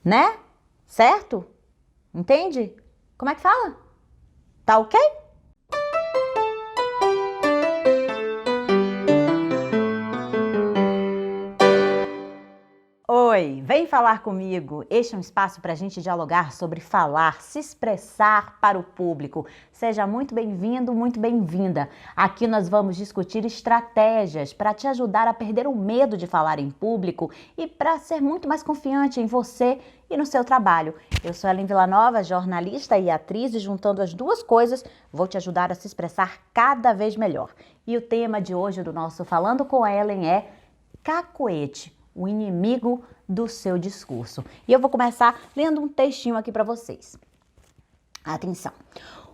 né? Certo? Entende? Como é que fala? Tá ok? Oi, vem falar comigo. Este é um espaço para a gente dialogar sobre falar, se expressar para o público. Seja muito bem-vindo, muito bem-vinda. Aqui nós vamos discutir estratégias para te ajudar a perder o medo de falar em público e para ser muito mais confiante em você e no seu trabalho. Eu sou Ellen Villanova, jornalista e atriz, e juntando as duas coisas, vou te ajudar a se expressar cada vez melhor. E o tema de hoje do nosso Falando com Ellen é cacoete, o inimigo do seu discurso. E eu vou começar lendo um textinho aqui para vocês. Atenção.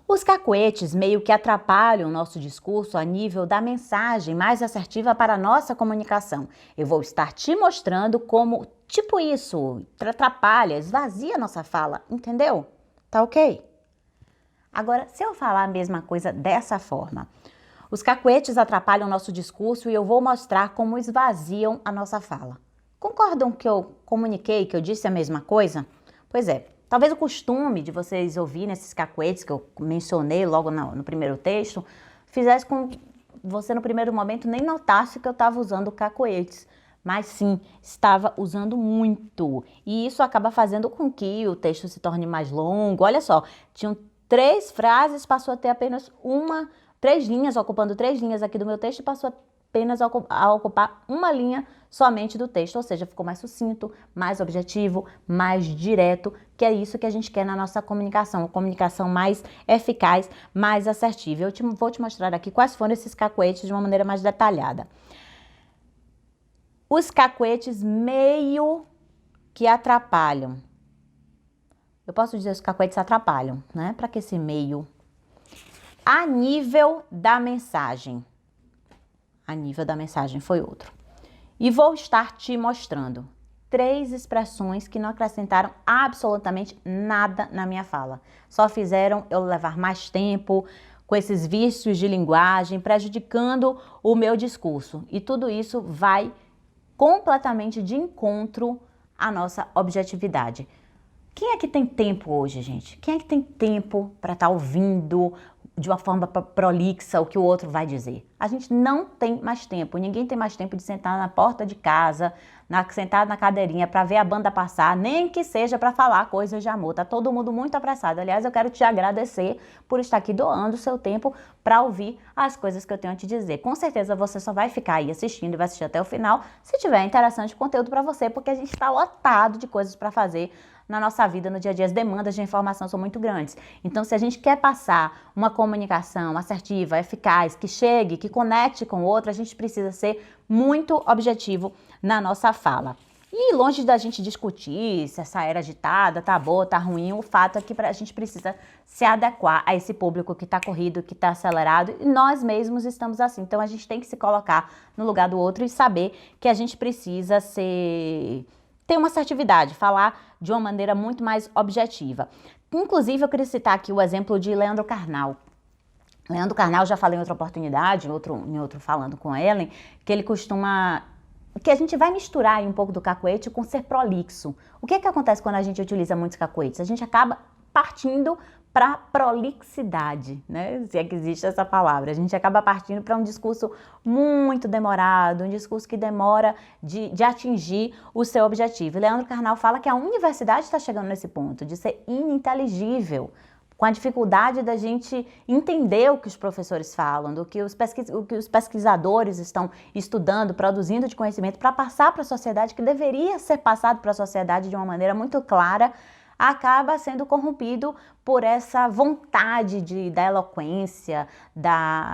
Os cacoetes meio que atrapalham o nosso discurso a nível da mensagem mais assertiva para a nossa comunicação. Eu vou estar te mostrando como, tipo isso, atrapalha, esvazia a nossa fala, entendeu? Tá ok? Agora, se eu falar a mesma coisa dessa forma, os cacoetes atrapalham o nosso discurso e eu vou mostrar como esvaziam a nossa fala. Concordam que eu comuniquei, que eu disse a mesma coisa? Pois é, talvez o costume de vocês ouvirem esses cacoetes que eu mencionei logo no primeiro texto, fizesse com que você no primeiro momento nem notasse que eu estava usando cacoetes. Mas sim, estava usando muito. E isso acaba fazendo com que o texto se torne mais longo. Olha só, tinham 3 frases, passou a ter apenas 3 linhas, ocupando 3 linhas aqui do meu texto, e passou apenas a ocupar 1 linha somente do texto, ou seja, ficou mais sucinto, mais objetivo, mais direto, que é isso que a gente quer na nossa comunicação, uma comunicação mais eficaz, mais assertiva. Vou te mostrar aqui quais foram esses cacoetes de uma maneira mais detalhada. Os cacoetes meio que atrapalham. Eu posso dizer que os cacoetes atrapalham, né? Para que esse meio? A nível da mensagem. A nível da mensagem foi outro. E vou estar te mostrando 3 expressões que não acrescentaram absolutamente nada na minha fala. Só fizeram eu levar mais tempo com esses vícios de linguagem, prejudicando o meu discurso. E tudo isso vai completamente de encontro à nossa objetividade. Quem é que tem tempo hoje, gente? Quem é que tem tempo para estar ouvindo de uma forma prolixa o que o outro vai dizer? A gente não tem mais tempo. Ninguém tem mais tempo de sentar na porta de casa, sentado na cadeirinha para ver a banda passar, nem que seja para falar coisas de amor. Tá todo mundo muito apressado. Aliás, eu quero te agradecer por estar aqui doando o seu tempo para ouvir as coisas que eu tenho a te dizer. Com certeza você só vai ficar aí assistindo e vai assistir até o final se tiver interessante conteúdo para você, porque a gente está lotado de coisas para fazer na nossa vida, no dia a dia. As demandas de informação são muito grandes. Então, se a gente quer passar uma comunicação assertiva, eficaz, que chegue, que conecte com o outro, a gente precisa ser muito objetivo na nossa fala. E longe da gente discutir se essa era agitada tá boa, tá ruim, o fato é que a gente precisa se adequar a esse público que tá corrido, que tá acelerado, e nós mesmos estamos assim. Então, a gente tem que se colocar no lugar do outro e saber que a gente precisa ter uma assertividade, falar de uma maneira muito mais objetiva. Inclusive, eu queria citar aqui o exemplo de Leandro Carnal. Leandro Carnal, já falei em outra oportunidade, em outro falando com Ellen, que ele costuma... que a gente vai misturar aí um pouco do cacoete com ser prolixo. O que é que acontece quando a gente utiliza muitos cacoetes? A gente acaba partindo para prolixidade, né? Se é que existe essa palavra. A gente acaba partindo para um discurso muito demorado, um discurso que demora de atingir o seu objetivo. E Leandro Carnal fala que a universidade está chegando nesse ponto, de ser ininteligível, com a dificuldade da gente entender o que os professores falam, o que os pesquisadores estão estudando, produzindo de conhecimento para passar para a sociedade, que deveria ser passado para a sociedade de uma maneira muito clara, acaba sendo corrompido por essa vontade da eloquência,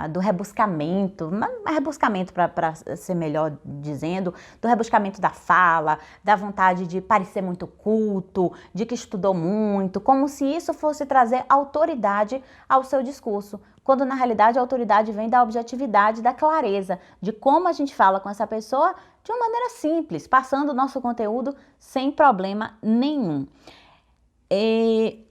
do rebuscamento, rebuscamento para ser melhor dizendo, do rebuscamento da fala, da vontade de parecer muito culto, de que estudou muito, como se isso fosse trazer autoridade ao seu discurso, quando na realidade a autoridade vem da objetividade, da clareza, de como a gente fala com essa pessoa de uma maneira simples, passando o nosso conteúdo sem problema nenhum.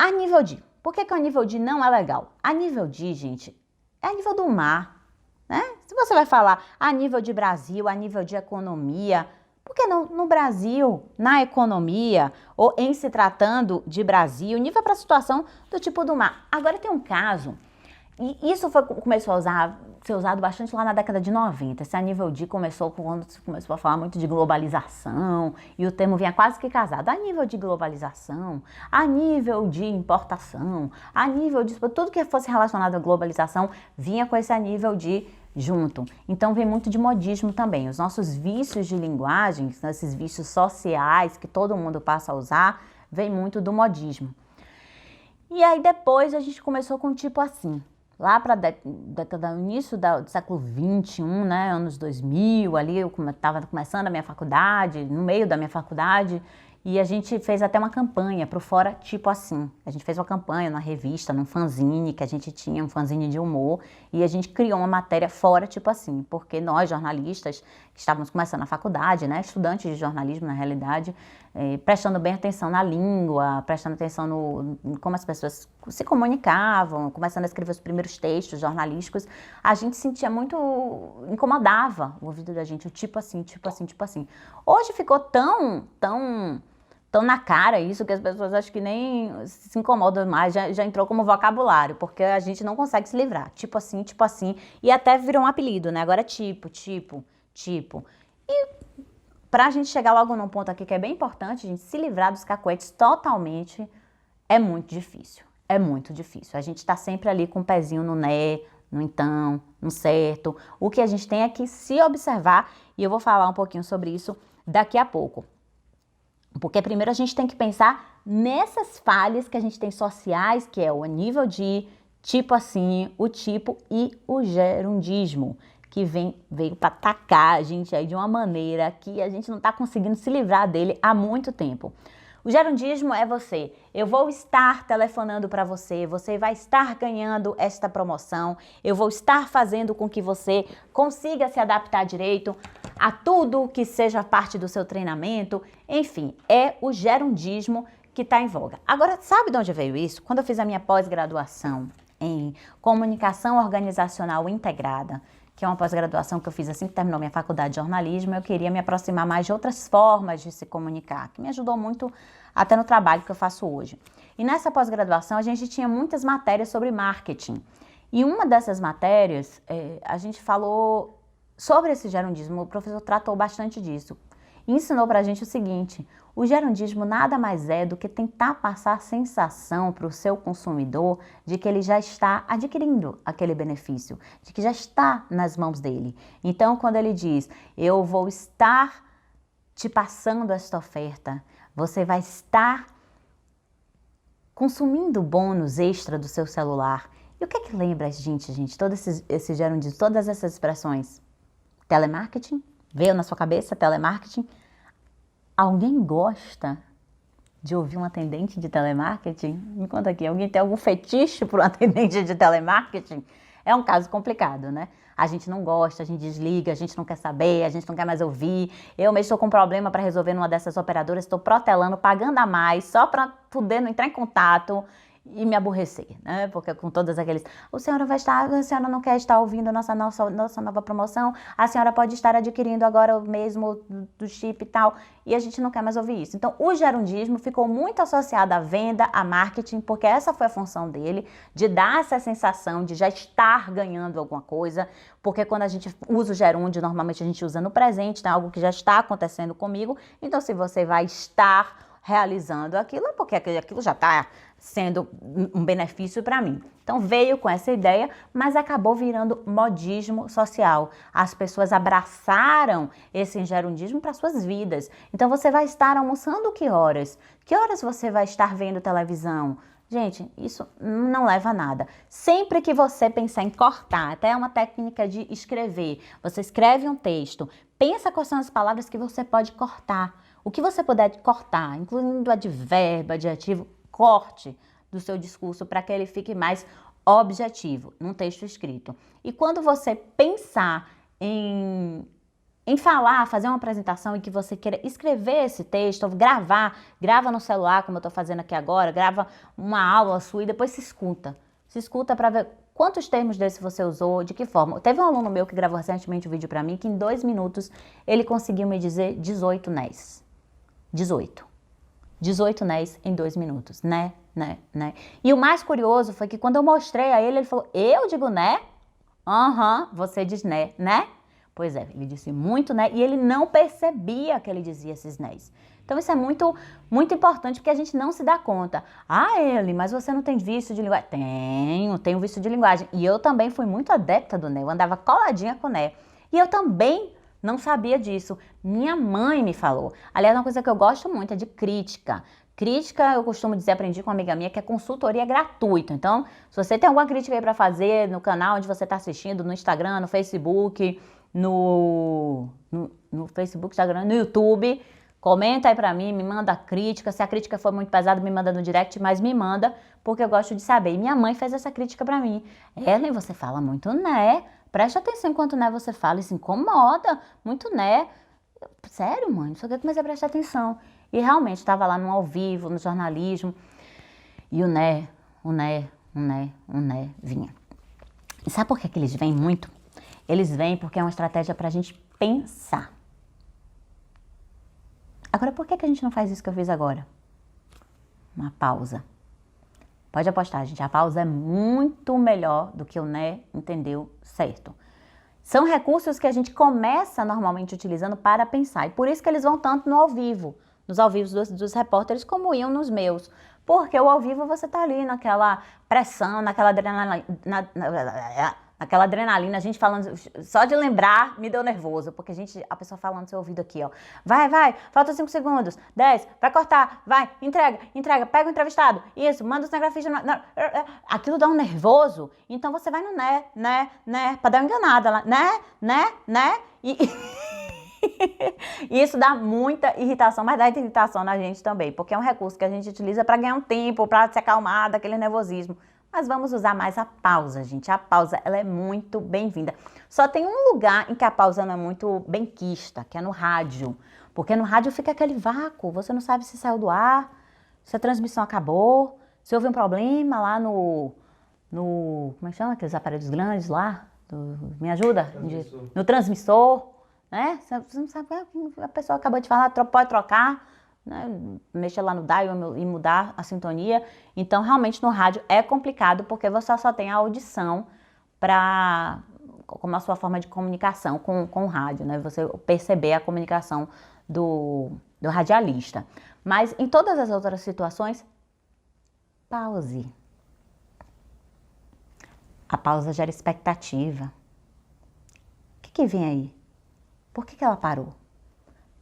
A nível de... Por que o nível de não é legal? A nível de, gente, é a nível do mar, né? Se você vai falar a nível de Brasil, a nível de economia, Porque no Brasil, na economia, ou em se tratando de Brasil, nível para a situação do tipo do mar. Agora tem um caso, e isso começou a ser usado bastante lá na década de 90. Esse a nível de começou quando se começou a falar muito de globalização, e o termo vinha quase que casado. A nível de globalização, a nível de importação, a nível de tudo que fosse relacionado à globalização, vinha com esse a nível de junto. Então vem muito de modismo também. Os nossos vícios de linguagem, esses vícios sociais que todo mundo passa a usar, vem muito do modismo. E aí depois a gente começou com tipo assim, lá para o início do século 21, né, anos 2000, ali eu estava começando a minha faculdade, no meio da minha faculdade, e a gente fez até uma campanha pro Fora Tipo Assim. A gente fez uma campanha na revista, num fanzine, que a gente tinha um fanzine de humor, e a gente criou uma matéria Fora Tipo Assim, porque nós, jornalistas, que estávamos começando a faculdade, né, estudantes de jornalismo, na realidade, prestando bem atenção na língua, prestando atenção no como as pessoas se comunicavam, começando a escrever os primeiros textos jornalísticos, a gente sentia muito, incomodava o ouvido da gente, o tipo assim, tipo assim, tipo assim. Hoje ficou tão na cara isso que as pessoas acho que nem se incomodam mais, já entrou como vocabulário, porque a gente não consegue se livrar. Tipo assim, e até virou um apelido, né? Agora é tipo. E pra gente chegar logo num ponto aqui que é bem importante, a gente se livrar dos cacuetes totalmente, é muito difícil. É muito difícil. A gente tá sempre ali com o pezinho no né, no então, no certo. O que a gente tem é que se observar, e eu vou falar um pouquinho sobre isso daqui a pouco. Porque primeiro a gente tem que pensar nessas falhas que a gente tem sociais, que é o nível de tipo assim, o tipo e o gerundismo, que veio para atacar a gente aí de uma maneira que a gente não está conseguindo se livrar dele há muito tempo. O gerundismo é você, eu vou estar telefonando para você, você vai estar ganhando esta promoção, eu vou estar fazendo com que você consiga se adaptar direito a tudo que seja parte do seu treinamento, enfim, é o gerundismo que está em voga. Agora, sabe de onde veio isso? Quando eu fiz a minha pós-graduação em Comunicação Organizacional Integrada, que é uma pós-graduação que eu fiz assim que terminou minha faculdade de jornalismo, eu queria me aproximar mais de outras formas de se comunicar, que me ajudou muito até no trabalho que eu faço hoje. E nessa pós-graduação a gente tinha muitas matérias sobre marketing. E uma dessas matérias, a gente falou sobre esse gerundismo, o professor tratou bastante disso. E ensinou pra gente o seguinte: o gerundismo nada mais é do que tentar passar a sensação para o seu consumidor de que ele já está adquirindo aquele benefício, de que já está nas mãos dele. Então, quando ele diz, eu vou estar te passando esta oferta, você vai estar consumindo bônus extra do seu celular. E o que é que lembra a gente, todo esse gerundismo, todas essas expressões? Telemarketing? Veio na sua cabeça telemarketing? Alguém gosta de ouvir um atendente de telemarketing? Me conta aqui, alguém tem algum fetiche por um atendente de telemarketing? É um caso complicado, né? A gente não gosta, a gente desliga, a gente não quer saber, a gente não quer mais ouvir. Eu mesmo estou com um problema para resolver numa dessas operadoras, estou protelando, pagando a mais, só para poder não entrar em contato e me aborrecer, né? Porque com todas aqueles, a senhora não quer estar ouvindo nossa nova promoção, a senhora pode estar adquirindo agora o mesmo do chip e tal, e a gente não quer mais ouvir isso. Então, o gerundismo ficou muito associado à venda, a marketing, porque essa foi a função dele, de dar essa sensação de já estar ganhando alguma coisa, porque quando a gente usa o gerúndio, normalmente a gente usa no presente, né? Algo que já está acontecendo comigo, então se você vai estar realizando aquilo, é porque aquilo já está sendo um benefício para mim. Então veio com essa ideia, mas acabou virando modismo social. As pessoas abraçaram esse gerundismo para suas vidas. Então você vai estar almoçando que horas? Que horas você vai estar vendo televisão? Gente, isso não leva a nada. Sempre que você pensar em cortar, até é uma técnica de escrever, você escreve um texto, pensa quais são as palavras que você pode cortar. O que você puder cortar, incluindo advérbio, adjetivo, corte do seu discurso para que ele fique mais objetivo num texto escrito. E quando você pensar em falar, fazer uma apresentação e que você queira escrever esse texto, ou grava no celular, como eu estou fazendo aqui agora, grava uma aula sua e depois se escuta. Se escuta para ver Quantos termos desses você usou? De que forma? Teve um aluno meu que gravou recentemente um vídeo pra mim que em 2 minutos ele conseguiu me dizer 18 nés. 18. 18 nés em 2 minutos. Né? E o mais curioso foi que quando eu mostrei a ele, ele falou, eu digo né? Aham, você diz né? Pois é, ele disse muito né e ele não percebia que ele dizia esses nés. Então isso é muito, muito importante porque a gente não se dá conta. Ah, Eli, mas você não tem vício de linguagem? Tenho vício de linguagem. E eu também fui muito adepta do né, eu andava coladinha com o né. E eu também não sabia disso. Minha mãe me falou. Aliás, uma coisa que eu gosto muito é de crítica. Crítica, eu costumo dizer, aprendi com uma amiga minha, que é consultoria gratuita. Então, se você tem alguma crítica aí para fazer no canal onde você está assistindo, no Instagram, no Facebook, no Facebook, Instagram, no YouTube, comenta aí pra mim, me manda crítica. Se a crítica for muito pesada, me manda no direct, mas me manda, porque eu gosto de saber. E minha mãe fez essa crítica pra mim. Ellen, você fala muito né? Presta atenção enquanto né você fala, isso incomoda, muito né. Sério, mãe? Não sei o que eu comecei a prestar atenção. E realmente, estava lá no ao vivo, no jornalismo, e o né vinha. E sabe por que eles vêm muito? Eles vêm porque é uma estratégia pra gente pensar. Agora, por que a gente não faz isso que eu fiz agora? Uma pausa. Pode apostar, gente, a pausa é muito melhor do que o né, entendeu? Certo. São recursos que a gente começa normalmente utilizando para pensar. E por isso que eles vão tanto no ao vivo. Nos ao vivo dos repórteres, como iam nos meus. Porque o ao vivo você tá ali naquela pressão, naquela adrenalina, a gente falando, só de lembrar me deu nervoso, porque a pessoa falando no seu ouvido aqui, ó. Vai, falta 5 segundos, 10, vai cortar, vai, entrega, pega o entrevistado, isso, manda o cinegrafista, aquilo dá um nervoso, então você vai no né, pra dar uma enganada lá, né, e isso dá muita irritação, mas dá irritação na gente também, porque é um recurso que a gente utiliza para ganhar um tempo, para se acalmar daquele nervosismo. Mas vamos usar mais a pausa, gente. A pausa, ela é muito bem-vinda. Só tem um lugar em que a pausa não é muito benquista, que é no rádio. Porque no rádio fica aquele vácuo, você não sabe se saiu do ar, se a transmissão acabou, se houve um problema lá no como é que chama aqueles aparelhos grandes lá? Me ajuda? No transmissor, né? Você não sabe, a pessoa acabou de falar, pode trocar, né? Mexer lá no dial e mudar a sintonia. Então, realmente, no rádio é complicado, porque você só tem a audição como a sua forma de comunicação com o rádio, né? Você perceber a comunicação do radialista. Mas, em todas as outras situações, pause. A pausa gera expectativa. O que vem aí? Por que ela parou?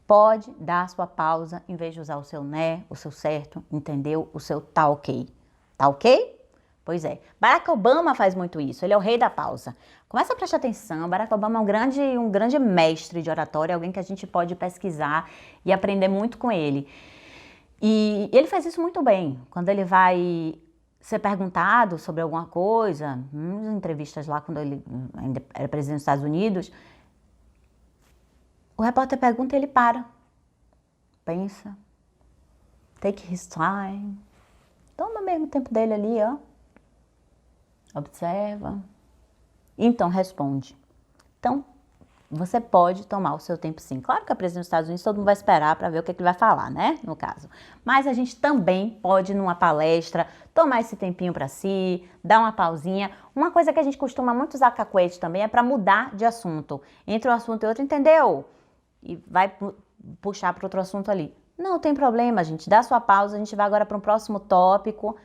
Pode dar a sua pausa em vez de usar o seu né, o seu certo, entendeu? O seu tá ok. Tá ok? Pois é. Barack Obama faz muito isso. Ele é o rei da pausa. Começa a prestar atenção. Barack Obama é um grande mestre de oratória, alguém que a gente pode pesquisar e aprender muito com ele. E ele faz isso muito bem. Quando ele vai ser perguntado sobre alguma coisa, em entrevistas lá, quando ele ainda era presidente dos Estados Unidos, o repórter pergunta e ele para. Pensa. Take his time. Toma mesmo o tempo dele ali, ó. Observa. Então responde. Então, você pode tomar o seu tempo sim. Claro que a presidente dos Estados Unidos, todo mundo vai esperar para ver o que ele vai falar, né? No caso. Mas a gente também pode, numa palestra, tomar esse tempinho para si, dar uma pausinha. Uma coisa que a gente costuma muito usar cacuete também é para mudar de assunto. Entre um assunto e outro, entendeu? E vai puxar para outro assunto ali. Não tem problema, gente. Dá sua pausa, a gente vai agora para um próximo tópico.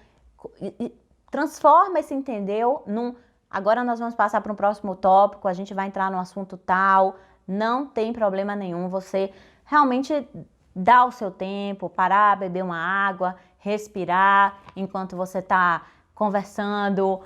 E transforma esse entendeu num... Agora nós vamos passar para um próximo tópico, a gente vai entrar no assunto tal. Não tem problema nenhum. Você realmente dá o seu tempo, parar, beber uma água, respirar enquanto você está conversando,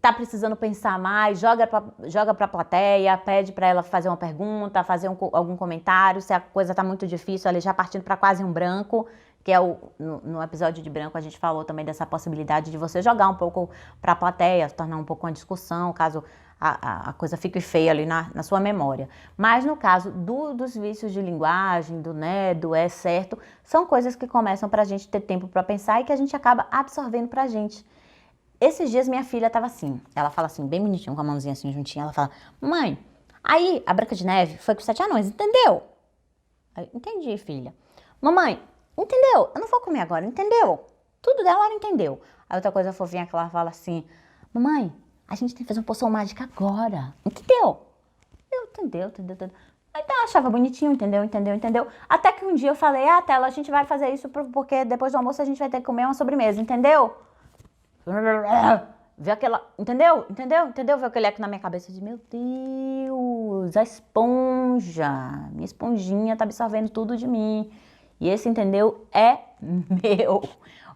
tá precisando pensar mais, joga para a plateia, pede para ela fazer uma pergunta, fazer algum comentário. Se a coisa está muito difícil, ela já partindo para quase um branco, que é no episódio de branco a gente falou também dessa possibilidade de você jogar um pouco para a plateia, tornar um pouco uma discussão, caso a coisa fique feia ali na sua memória. Mas no caso dos vícios de linguagem, do né, do é certo, são coisas que começam para a gente ter tempo para pensar e que a gente acaba absorvendo para a gente. Esses dias minha filha tava assim, ela fala assim, bem bonitinho, com a mãozinha assim juntinha, ela fala, mãe, aí a Branca de Neve foi com os 7 anões, entendeu? Aí, entendi, filha. Mamãe, entendeu? Eu não vou comer agora, entendeu? Tudo dela ela entendeu. Aí outra coisa fofinha que ela fala assim, mamãe, a gente tem que fazer uma poção mágica agora, entendeu? Entendeu. Então eu achava bonitinho, entendeu? Até que um dia eu falei, Tela, a gente vai fazer isso porque depois do almoço a gente vai ter que comer uma sobremesa, entendeu? Viu aquela, entendeu? Viu aquele eco na minha cabeça de, meu Deus, a esponja, minha esponjinha tá absorvendo tudo de mim. E esse, entendeu, é meu.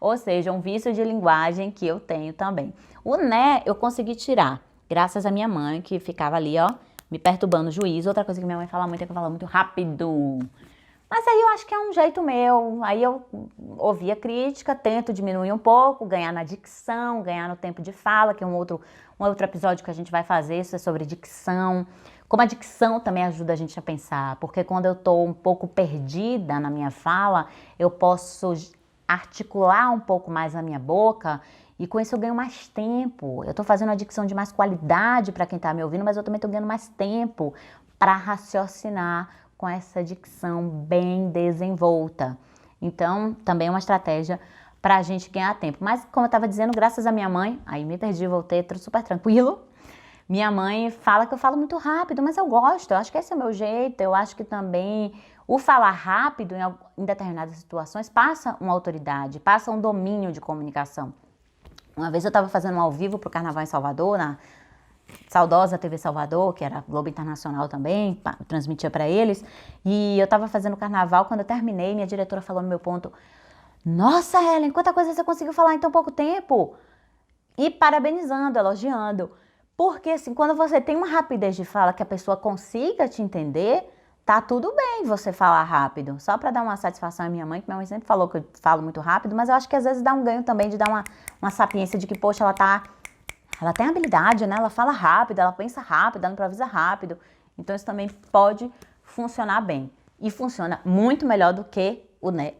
Ou seja, um vício de linguagem que eu tenho também. O né eu consegui tirar, graças à minha mãe, que ficava ali, ó, me perturbando o juízo. Outra coisa que minha mãe fala muito é que eu falo muito rápido. Mas aí eu acho que é um jeito meu. Aí eu ouvi a crítica, tento diminuir um pouco, ganhar na dicção, ganhar no tempo de fala, que é um outro episódio que a gente vai fazer, isso é sobre dicção. Como a dicção também ajuda a gente a pensar, porque quando eu tô um pouco perdida na minha fala, eu posso articular um pouco mais a minha boca e com isso eu ganho mais tempo. Eu tô fazendo uma dicção de mais qualidade para quem tá me ouvindo, mas eu também tô ganhando mais tempo para raciocinar com essa dicção bem desenvolta. Então, também é uma estratégia para a gente ganhar tempo. Mas, como eu estava dizendo, graças à minha mãe, aí me perdi, voltei, tô super tranquilo. Minha mãe fala que eu falo muito rápido, mas eu gosto, eu acho que esse é o meu jeito. Eu acho que também o falar rápido em determinadas situações passa uma autoridade, passa um domínio de comunicação. Uma vez eu estava fazendo um ao vivo para o Carnaval em Salvador, na saudosa TV Salvador, que era Globo Internacional também, transmitia para eles, e eu estava fazendo carnaval, quando eu terminei, minha diretora falou no meu ponto, nossa, Helen, quanta coisa você conseguiu falar em tão pouco tempo, e parabenizando, elogiando, porque assim, quando você tem uma rapidez de fala que a pessoa consiga te entender, tá tudo bem você falar rápido, só para dar uma satisfação à minha mãe, que minha mãe sempre falou que eu falo muito rápido, mas eu acho que às vezes dá um ganho também de dar uma sapiência de que, poxa, ela tem habilidade, né? Ela fala rápido, ela pensa rápido, ela improvisa rápido. Então isso também pode funcionar bem. E funciona muito melhor do que o né.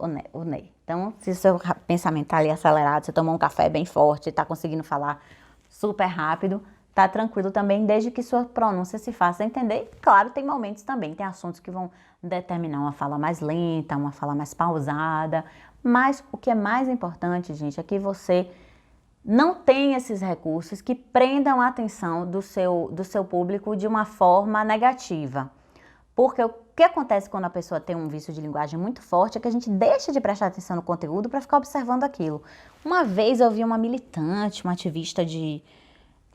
Então, se o seu pensamento tá ali acelerado, você tomou um café bem forte, tá conseguindo falar super rápido, tá tranquilo também, desde que sua pronúncia se faça entender. E, claro, tem momentos também, tem assuntos que vão determinar uma fala mais lenta, uma fala mais pausada. Mas o que é mais importante, gente, é que você não tem esses recursos que prendam a atenção do seu público de uma forma negativa. Porque o que acontece quando a pessoa tem um vício de linguagem muito forte é que a gente deixa de prestar atenção no conteúdo para ficar observando aquilo. Uma vez eu vi uma militante, uma ativista de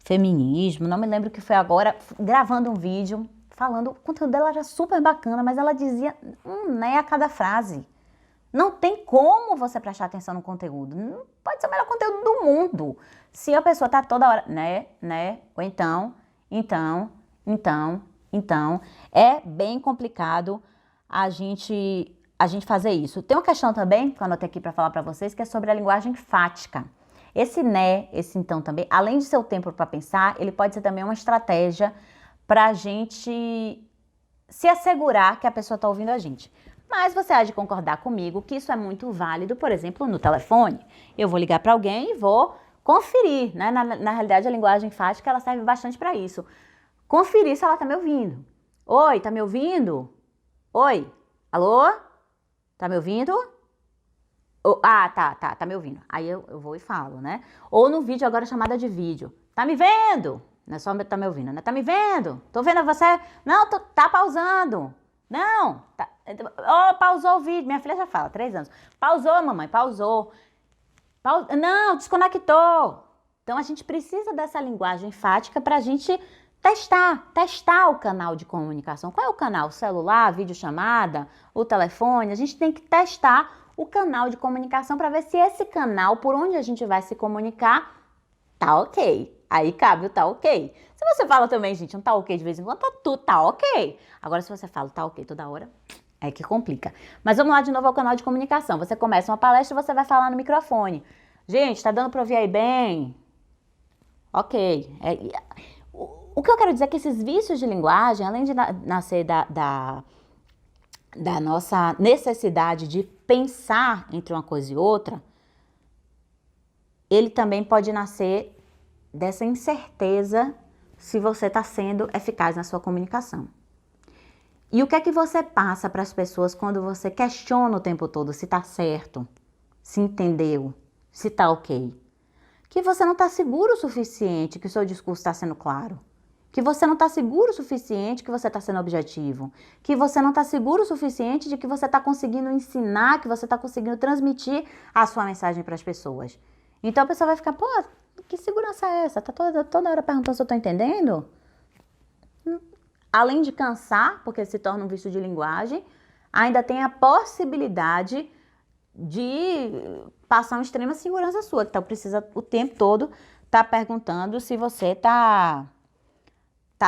feminismo, não me lembro o que foi agora, gravando um vídeo, falando, o conteúdo dela era super bacana, mas ela dizia né a cada frase. Não tem como você prestar atenção no conteúdo. Não pode ser o melhor conteúdo do mundo. Se a pessoa tá toda hora, né, ou então, é bem complicado a gente fazer isso. Tem uma questão também, que eu anotei aqui para falar para vocês, que é sobre a linguagem enfática. Esse né, esse então também, além de ser o tempo para pensar, ele pode ser também uma estratégia para a gente se assegurar que a pessoa está ouvindo a gente. Mas você há de concordar comigo que isso é muito válido, por exemplo, no telefone. Eu vou ligar para alguém e vou conferir, né? Na realidade, a linguagem enfática, ela serve bastante para isso. Conferir se ela tá me ouvindo. Oi, tá me ouvindo? Oi, alô? Tá me ouvindo? Tá me ouvindo. Aí eu vou e falo, né? Ou no vídeo, agora chamada de vídeo. Tá me vendo? Não é só tá me ouvindo, né? Tá me vendo? Tô vendo você? Não, tá pausando. Não, tá. Pausou o vídeo. Minha filha já fala, 3 anos. Pausou, mamãe, pausou. Não, desconectou. Então a gente precisa dessa linguagem enfática para a gente testar o canal de comunicação. Qual é o canal? O celular, videochamada, o telefone? A gente tem que testar o canal de comunicação para ver se esse canal por onde a gente vai se comunicar tá ok. Aí cabe o tá ok. Se você fala também, gente, um tá ok de vez em quando, tá ok. Agora, se você fala tá ok toda hora, é que complica. Mas vamos lá de novo ao canal de comunicação. Você começa uma palestra e você vai falar no microfone. Gente, tá dando pra ouvir aí bem? Ok. O que eu quero dizer é que esses vícios de linguagem, além de nascer da nossa necessidade de pensar entre uma coisa e outra, ele também pode nascer dessa incerteza se você está sendo eficaz na sua comunicação. E o que é que você passa para as pessoas quando você questiona o tempo todo se está certo, se entendeu, se está ok? Que você não está seguro o suficiente que o seu discurso está sendo claro. Que você não está seguro o suficiente que você está sendo objetivo. Que você não está seguro o suficiente de que você está conseguindo ensinar, que você está conseguindo transmitir a sua mensagem para as pessoas. Então a pessoa vai ficar, pô, que segurança é essa? Tá toda hora perguntando se eu estou entendendo? Além de cansar, porque se torna um vício de linguagem, ainda tem a possibilidade de passar uma extrema segurança sua, então precisa o tempo todo estar perguntando se você tá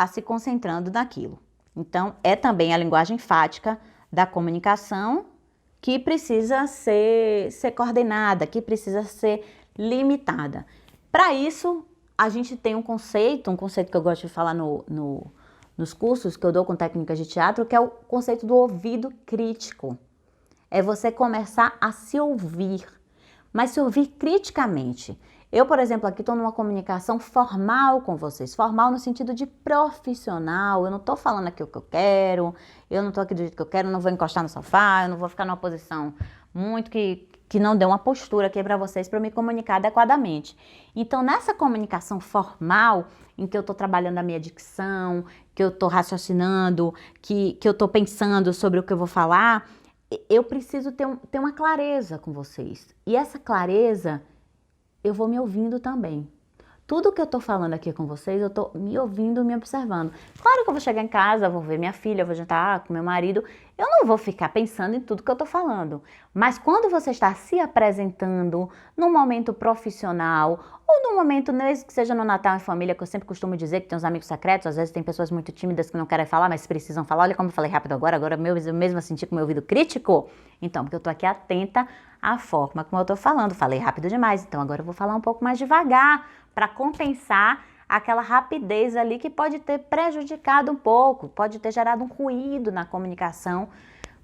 se concentrando naquilo. Então, é também a linguagem enfática da comunicação que precisa ser coordenada, que precisa ser limitada. Para isso, a gente tem um conceito que eu gosto de falar nos cursos que eu dou com técnicas de teatro, que é o conceito do ouvido crítico. É você começar a se ouvir, mas se ouvir criticamente. Eu, por exemplo, aqui estou numa comunicação formal com vocês, formal no sentido de profissional. Eu não estou falando aqui o que eu quero, eu não estou aqui do jeito que eu quero, eu não vou encostar no sofá, eu não vou ficar numa posição muito que não dê uma postura aqui para vocês, para eu me comunicar adequadamente. Então, nessa comunicação formal, em que eu estou trabalhando a minha dicção, que eu estou raciocinando, que eu estou pensando sobre o que eu vou falar, eu preciso ter uma clareza com vocês. E essa clareza, eu vou me ouvindo também. Tudo que eu tô falando aqui com vocês, eu tô me ouvindo, me observando. Claro que eu vou chegar em casa, vou ver minha filha, vou jantar com meu marido. Eu não vou ficar pensando em tudo que eu tô falando. Mas quando você está se apresentando num momento profissional, ou num momento, mesmo que seja no Natal em família, que eu sempre costumo dizer que tem uns amigos secretos, às vezes tem pessoas muito tímidas que não querem falar, mas precisam falar. Olha como eu falei rápido agora eu mesmo senti com o meu ouvido crítico. Então, porque eu tô aqui atenta à forma como eu tô falando. Falei rápido demais, então agora eu vou falar um pouco mais devagar, para compensar aquela rapidez ali que pode ter prejudicado um pouco, pode ter gerado um ruído na comunicação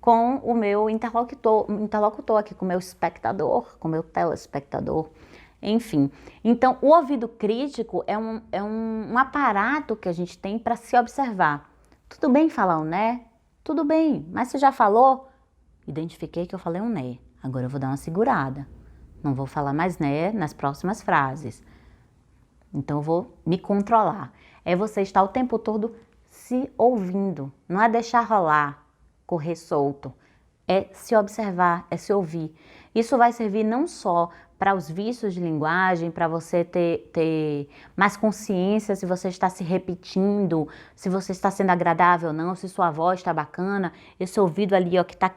com o meu interlocutor aqui, com o meu espectador, com o meu telespectador, enfim. Então, o ouvido crítico é um aparato que a gente tem para se observar. Tudo bem falar um né? Tudo bem, mas você já falou? Identifiquei que eu falei um né, agora eu vou dar uma segurada. Não vou falar mais né nas próximas frases. Então, eu vou me controlar. É você estar o tempo todo se ouvindo. Não é deixar rolar, correr solto. É se observar, é se ouvir. Isso vai servir não só para os vícios de linguagem, para você ter mais consciência se você está se repetindo, se você está sendo agradável ou não, se sua voz está bacana. Esse ouvido ali, ó, que está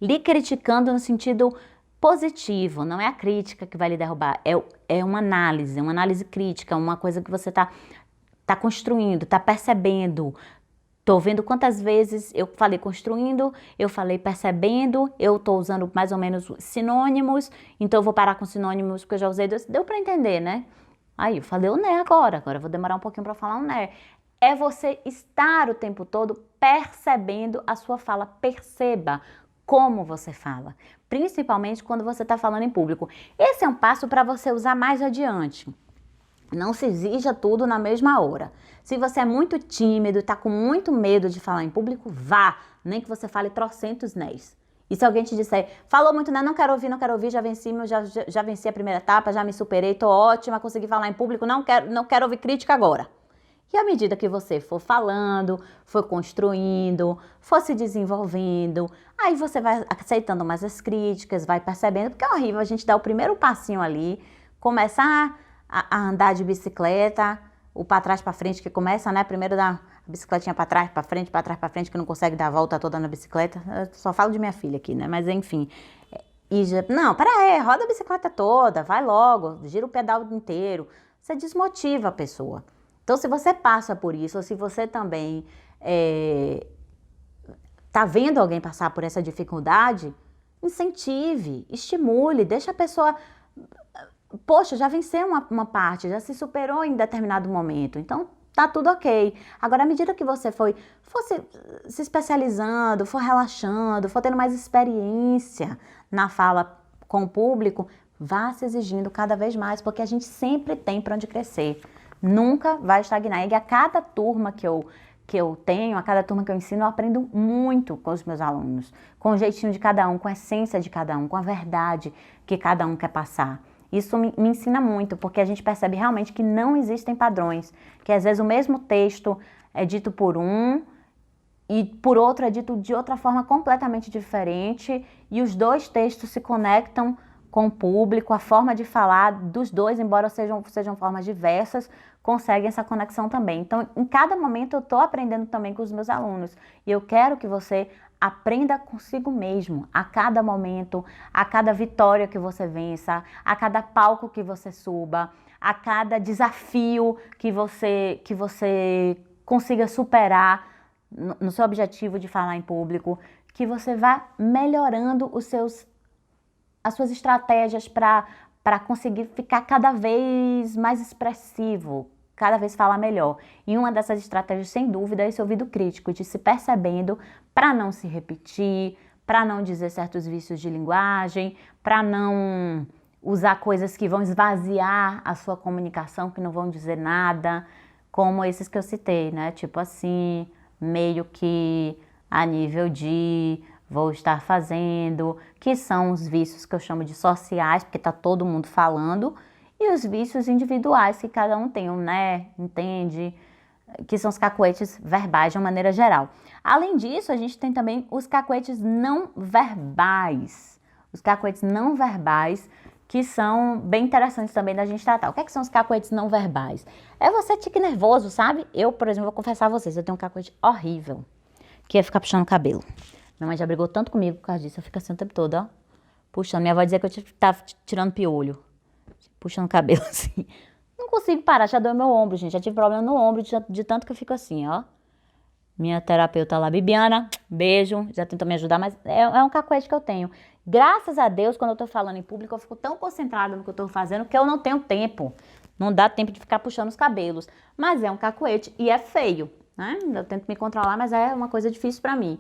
lhe criticando no sentido positivo, não é a crítica que vai lhe derrubar, é uma análise crítica, uma coisa que você tá construindo, tá percebendo. Tô vendo quantas vezes eu falei construindo, eu falei percebendo, eu tô usando mais ou menos sinônimos, então eu vou parar com sinônimos porque eu já usei, deu para entender, né? Aí eu falei o né agora eu vou demorar um pouquinho para falar um né. É você estar o tempo todo percebendo a sua fala, perceba como você fala, principalmente quando você está falando em público. Esse é um passo para você usar mais adiante. Não se exija tudo na mesma hora. Se você é muito tímido, está com muito medo de falar em público, vá, nem que você fale trocentos nés. E se alguém te disser, falou muito né, não quero ouvir, já venci a primeira etapa, já me superei, tô ótima, consegui falar em público, não quero ouvir crítica agora. E à medida que você for falando, for construindo, for se desenvolvendo, aí você vai aceitando mais as críticas, vai percebendo, porque é horrível a gente dar o primeiro passinho ali, começar a andar de bicicleta, o para trás para frente que começa, né? Primeiro dá a bicicletinha para trás para frente, que não consegue dar a volta toda na bicicleta. Eu só falo de minha filha aqui, né? Mas enfim. Não, pera aí, roda a bicicleta toda, vai logo, gira o pedal inteiro. Você desmotiva a pessoa. Então, se você passa por isso, ou se você também tá vendo alguém passar por essa dificuldade, incentive, estimule, deixa a pessoa... Poxa, já venceu uma parte, já se superou em determinado momento, então tá tudo ok. Agora, à medida que você for se especializando, for relaxando, for tendo mais experiência na fala com o público, vá se exigindo cada vez mais, porque a gente sempre tem para onde crescer. Nunca vai estagnar. E a cada turma que eu tenho, a cada turma que eu ensino, eu aprendo muito com os meus alunos. Com o jeitinho de cada um, com a essência de cada um, com a verdade que cada um quer passar. Isso me ensina muito, porque a gente percebe realmente que não existem padrões. Que às vezes o mesmo texto é dito por um e por outro é dito de outra forma completamente diferente. E os dois textos se conectam com o público, a forma de falar dos dois, embora sejam formas diversas, conseguem essa conexão também. Então, em cada momento eu estou aprendendo também com os meus alunos. E eu quero que você aprenda consigo mesmo, a cada momento, a cada vitória que você vença, a cada palco que você suba, a cada desafio que você consiga superar no seu objetivo de falar em público, que você vá melhorando as suas estratégias para conseguir ficar cada vez mais expressivo, cada vez falar melhor. E uma dessas estratégias, sem dúvida, é esse ouvido crítico, de se percebendo para não se repetir, para não dizer certos vícios de linguagem, para não usar coisas que vão esvaziar a sua comunicação, que não vão dizer nada, como esses que eu citei, né? Tipo assim, meio que a nível de vou estar fazendo, que são os vícios que eu chamo de sociais, porque tá todo mundo falando, e os vícios individuais que cada um tem, né, entende, que são os cacuetes verbais de uma maneira geral. Além disso, a gente tem também os cacuetes não verbais. Os cacuetes não verbais, que são bem interessantes também da gente tratar. O que são os cacuetes não verbais? É você tique nervoso, sabe? Eu, por exemplo, vou confessar a vocês, eu tenho um cacuete horrível, que é ficar puxando o cabelo. Minha mãe já brigou tanto comigo por causa disso, eu fico assim o tempo todo, ó, puxando. Minha avó dizia que eu tava tirando piolho, puxando o cabelo assim. Não consigo parar, já deu meu ombro, gente, já tive problema no ombro de tanto que eu fico assim, ó. Minha terapeuta lá, Bibiana, beijo, já tentou me ajudar, mas é um cacuete que eu tenho. Graças a Deus, quando eu tô falando em público, eu fico tão concentrada no que eu tô fazendo que eu não tenho tempo. Não dá tempo de ficar puxando os cabelos. Mas é um cacuete e é feio, né? Eu tento me controlar, mas é uma coisa difícil pra mim.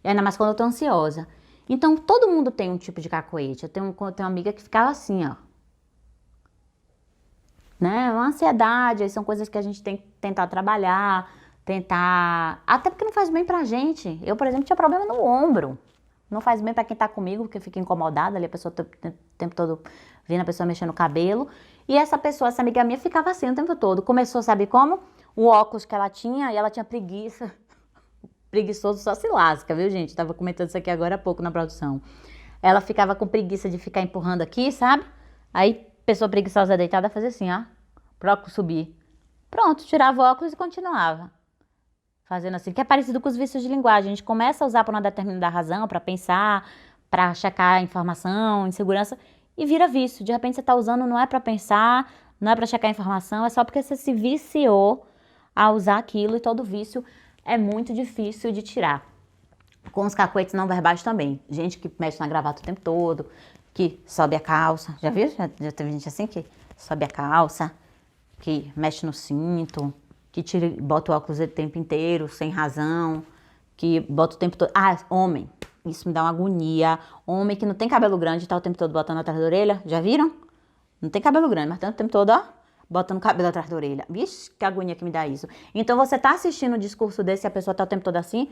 Ainda mais quando eu tô ansiosa. Então, todo mundo tem um tipo de cacuete. Eu tenho uma amiga que ficava assim, ó. Né? Uma ansiedade, são coisas que a gente tem que tentar trabalhar, até porque não faz bem pra gente. Eu, por exemplo, tinha problema no ombro. Não faz bem pra quem tá comigo, porque fica incomodada ali, a pessoa o tempo todo vendo a pessoa mexendo no cabelo. E essa pessoa, essa amiga minha, ficava assim o tempo todo. Começou, sabe como? O óculos que ela tinha, e ela tinha preguiça. Preguiçoso só se lasca, viu, gente? Tava comentando isso aqui agora há pouco na produção. Ela ficava com preguiça de ficar empurrando aqui, sabe? Aí, pessoa preguiçosa deitada fazia assim, ó. Pro óculos subir. Pronto, tirava o óculos e continuava. Fazendo assim, que é parecido com os vícios de linguagem. A gente começa a usar por uma determinada razão, para pensar, para checar informação, insegurança, e vira vício. De repente você tá usando, não é para pensar, não é para checar informação, é só porque você se viciou a usar aquilo, e todo vício é muito difícil de tirar. Com os cacuetes não verbais também. Gente que mexe na gravata o tempo todo, que sobe a calça. Já viu? Já teve gente assim que sobe a calça, que mexe no cinto, que bota o óculos o tempo inteiro, sem razão, que bota o tempo todo... Ah, homem. Isso me dá uma agonia. Homem que não tem cabelo grande, tá o tempo todo botando atrás da orelha. Já viram? Não tem cabelo grande, mas tá o tempo todo, ó, botando o cabelo atrás da orelha. Vixe, que agonia que me dá isso. Então, você tá assistindo um discurso desse e a pessoa tá o tempo todo assim,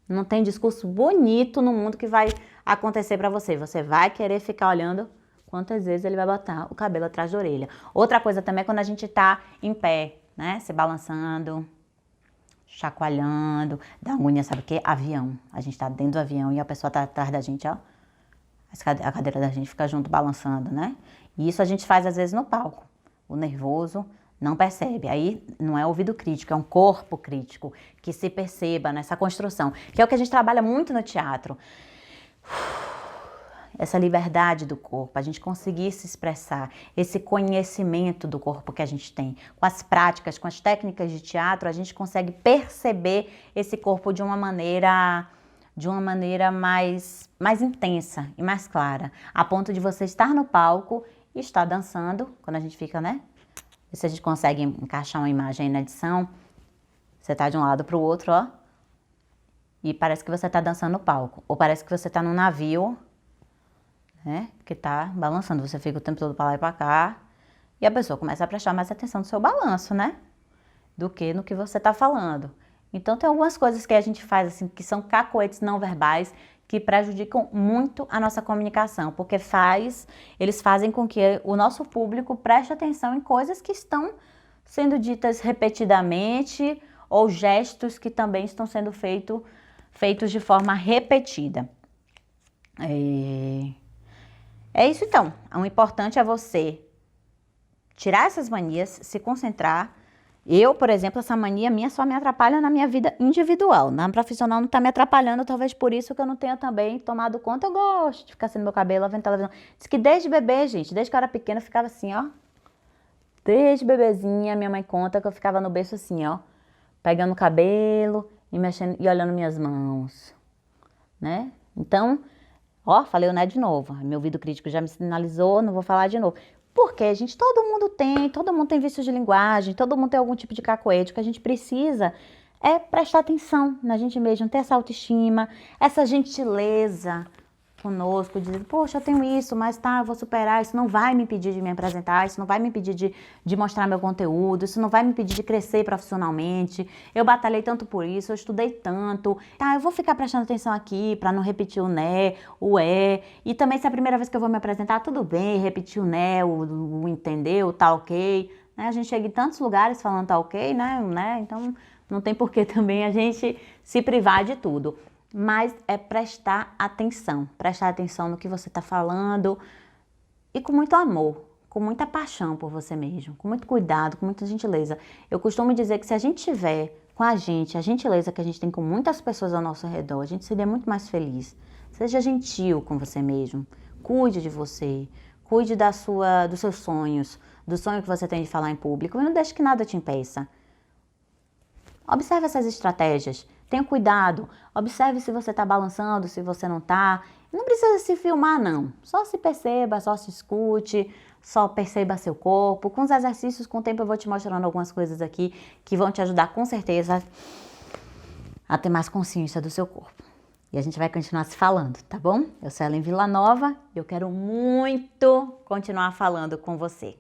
não tem discurso bonito no mundo que vai acontecer pra você. Você vai querer ficar olhando quantas vezes ele vai botar o cabelo atrás da orelha. Outra coisa também é quando a gente tá em pé, né? Se balançando, chacoalhando. Dá agonia, sabe o quê? Avião. A gente tá dentro do avião e a pessoa tá atrás da gente, ó. A cadeira da gente fica junto balançando, né? E isso a gente faz às vezes no palco. O nervoso não percebe. Aí não é ouvido crítico, é um corpo crítico que se perceba nessa construção. Que é o que a gente trabalha muito no teatro. Essa liberdade do corpo, a gente conseguir se expressar, esse conhecimento do corpo que a gente tem. Com as práticas, com as técnicas de teatro, a gente consegue perceber esse corpo de uma maneira mais intensa e mais clara. A ponto de você estar no palco e estar dançando, quando a gente fica, né? Se a gente consegue encaixar uma imagem aí na edição, você tá de um lado pro outro, ó, e parece que você tá dançando no palco. Ou parece que você tá num navio né? Que tá balançando. Você fica o tempo todo pra lá e pra cá. E a pessoa começa a prestar mais atenção no seu balanço, né? Do que no que você tá falando. Então tem algumas coisas que a gente faz assim, que são cacoetes não verbais, que prejudicam muito a nossa comunicação, porque eles fazem com que o nosso público preste atenção em coisas que estão sendo ditas repetidamente ou gestos que também estão sendo feitos de forma repetida. É isso então. O importante é você tirar essas manias, se concentrar. Eu, por exemplo, essa mania minha só me atrapalha na minha vida individual. Na profissional não tá me atrapalhando, talvez por isso que eu não tenha também tomado conta. Eu gosto de ficar assim no meu cabelo, vendo televisão. Diz que desde bebê, gente, desde que eu era pequena, eu ficava assim, ó. Desde bebezinha, minha mãe conta que eu ficava no berço assim, ó. Pegando o cabelo e mexendo e olhando minhas mãos, né? Então, ó, falei o né de novo. Meu ouvido crítico já me sinalizou, não vou falar de novo. Porque, gente, todo mundo tem vícios de linguagem, todo mundo tem algum tipo de cacoete. O que a gente precisa é prestar atenção na gente mesmo, ter essa autoestima, essa gentileza conosco, dizendo, poxa, eu tenho isso, mas tá, eu vou superar, isso não vai me impedir de me apresentar, isso não vai me impedir de mostrar meu conteúdo, isso não vai me impedir de crescer profissionalmente, eu batalhei tanto por isso, eu estudei tanto, tá, eu vou ficar prestando atenção aqui pra não repetir o né, o é, e também se é a primeira vez que eu vou me apresentar, tudo bem, repetir o né, o entendeu, tá ok, né, a gente chega em tantos lugares falando tá ok, né, então não tem por que também a gente se privar de tudo. Mas é prestar atenção no que você está falando e com muito amor, com muita paixão por você mesmo, com muito cuidado, com muita gentileza. Eu costumo dizer que se a gente tiver com a gentileza que a gente tem com muitas pessoas ao nosso redor, a gente seria muito mais feliz. Seja gentil com você mesmo, cuide de você, cuide dos seus sonhos, do sonho que você tem de falar em público e não deixe que nada te impeça. Observe essas estratégias, tenha cuidado, observe se você está balançando, se você não está. Não precisa se filmar não, só se perceba, só se escute, só perceba seu corpo. Com os exercícios, com o tempo eu vou te mostrando algumas coisas aqui que vão te ajudar com certeza a ter mais consciência do seu corpo. E a gente vai continuar se falando, tá bom? Eu sou Ellen Villanova e eu quero muito continuar falando com você.